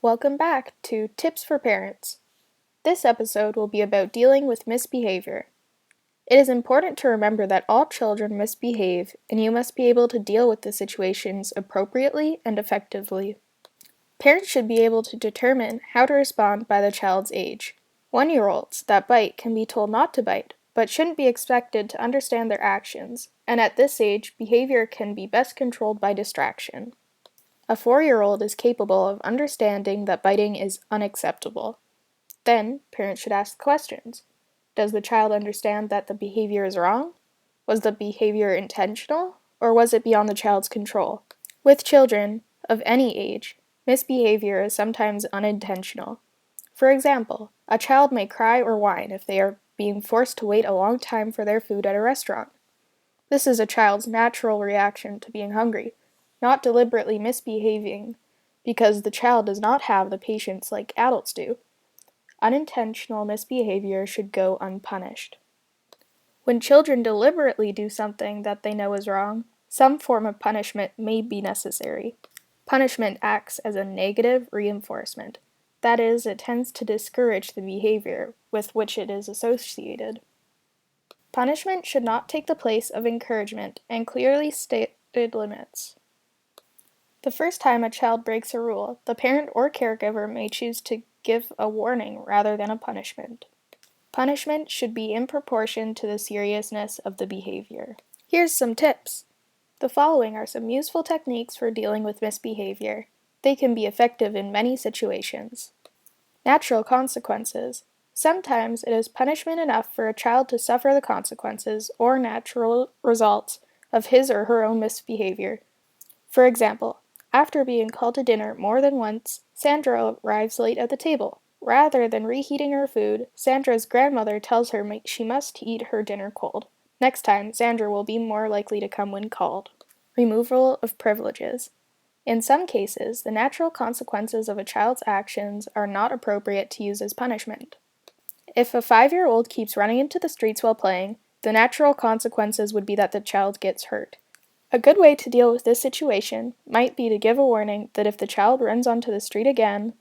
Welcome back to Tips for Parents. This episode will be about dealing with misbehavior. It is important to remember that all children misbehave, and you must be able to deal with the situations appropriately and effectively. Parents should be able to determine how to respond by the child's age. 1-year-olds that bite can be told not to bite, but shouldn't be expected to understand their actions, and at this age, behavior can be best controlled by distraction. A 4-year-old is capable of understanding that biting is unacceptable. Then, parents should ask questions. Does the child understand that the behavior is wrong? Was the behavior intentional, or was it beyond the child's control? With children, of any age, misbehavior is sometimes unintentional. For example, a child may cry or whine if they are being forced to wait a long time for their food at a restaurant. This is a child's natural reaction to being hungry, not deliberately misbehaving, because the child does not have the patience like adults do. Unintentional misbehavior should go unpunished. When children deliberately do something that they know is wrong, some form of punishment may be necessary. Punishment acts as a negative reinforcement. That is, it tends to discourage the behavior with which it is associated. Punishment should not take the place of encouragement and clearly stated limits. The first time a child breaks a rule, the parent or caregiver may choose to give a warning rather than a punishment. Punishment should be in proportion to the seriousness of the behavior. Here's some tips. The following are some useful techniques for dealing with misbehavior. They can be effective in many situations. Natural consequences. Sometimes it is punishment enough for a child to suffer the consequences or natural results of his or her own misbehavior. For example, after being called to dinner more than once, Sandra arrives late at the table. Rather than reheating her food, Sandra's grandmother tells her she must eat her dinner cold. Next time, Sandra will be more likely to come when called. Removal of privileges. In some cases, the natural consequences of a child's actions are not appropriate to use as punishment. If a 5-year-old keeps running into the streets while playing, the natural consequences would be that the child gets hurt. A good way to deal with this situation might be to give a warning that if the child runs onto the street again,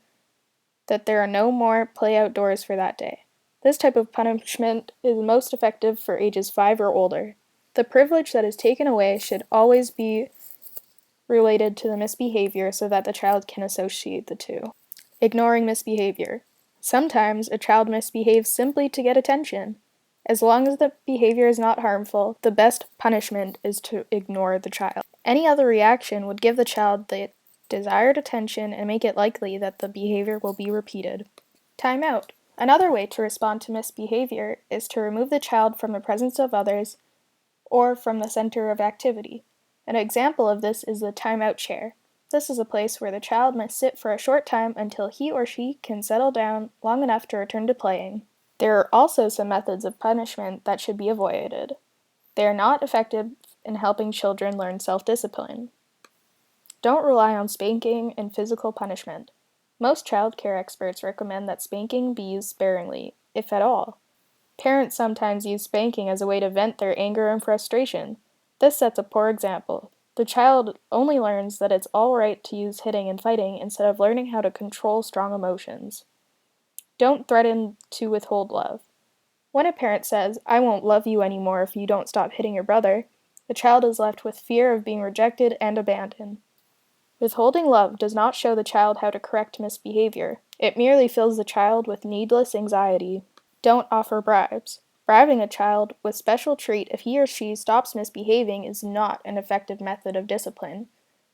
that there are no more play outdoors for that day. This type of punishment is most effective for ages 5 or older. The privilege that is taken away should always be related to the misbehavior so that the child can associate the two. Ignoring misbehavior. Sometimes a child misbehaves simply to get attention. As long as the behavior is not harmful, the best punishment is to ignore the child. Any other reaction would give the child the desired attention and make it likely that the behavior will be repeated. Time out. Another way to respond to misbehavior is to remove the child from the presence of others or from the center of activity. An example of this is the timeout chair. This is a place where the child must sit for a short time until he or she can settle down long enough to return to playing. There are also some methods of punishment that should be avoided. They are not effective in helping children learn self-discipline. Don't rely on spanking and physical punishment. Most child care experts recommend that spanking be used sparingly, if at all. Parents sometimes use spanking as a way to vent their anger and frustration. This sets a poor example. The child only learns that it's all right to use hitting and fighting instead of learning how to control strong emotions. Don't threaten to withhold love. When a parent says, "I won't love you anymore if you don't stop hitting your brother," the child is left with fear of being rejected and abandoned. Withholding love does not show the child how to correct misbehavior. It merely fills the child with needless anxiety. Don't offer bribes. Bribing a child with special treat if he or she stops misbehaving is not an effective method of discipline.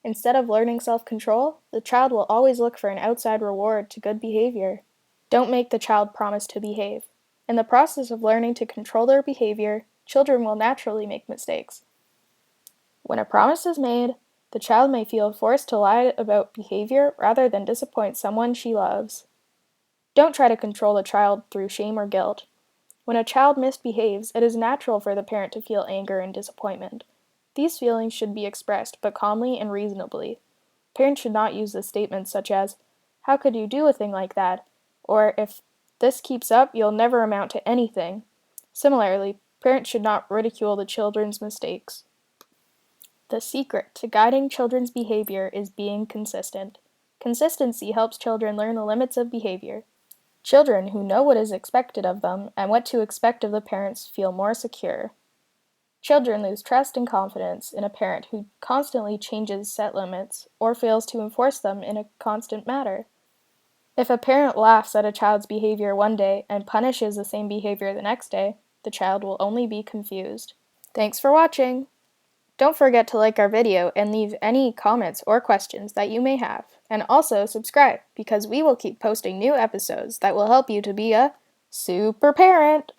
Instead of learning self-control, the child will always look for an outside reward to good behavior. Don't make the child promise to behave. In the process of learning to control their behavior, children will naturally make mistakes. When a promise is made, the child may feel forced to lie about behavior rather than disappoint someone she loves. Don't try to control the child through shame or guilt. When a child misbehaves, it is natural for the parent to feel anger and disappointment. These feelings should be expressed, but calmly and reasonably. Parents should not use the statements such as, "How could you do a thing like that?" or, "If this keeps up, you'll never amount to anything." Similarly, parents should not ridicule the children's mistakes. The secret to guiding children's behavior is being consistent. Consistency helps children learn the limits of behavior. Children who know what is expected of them and what to expect of the parents feel more secure. Children lose trust and confidence in a parent who constantly changes set limits or fails to enforce them in a constant manner. If a parent laughs at a child's behavior one day and punishes the same behavior the next day, the child will only be confused. Thanks for watching! Don't forget to like our video and leave any comments or questions that you may have. And also subscribe, because we will keep posting new episodes that will help you to be a super parent!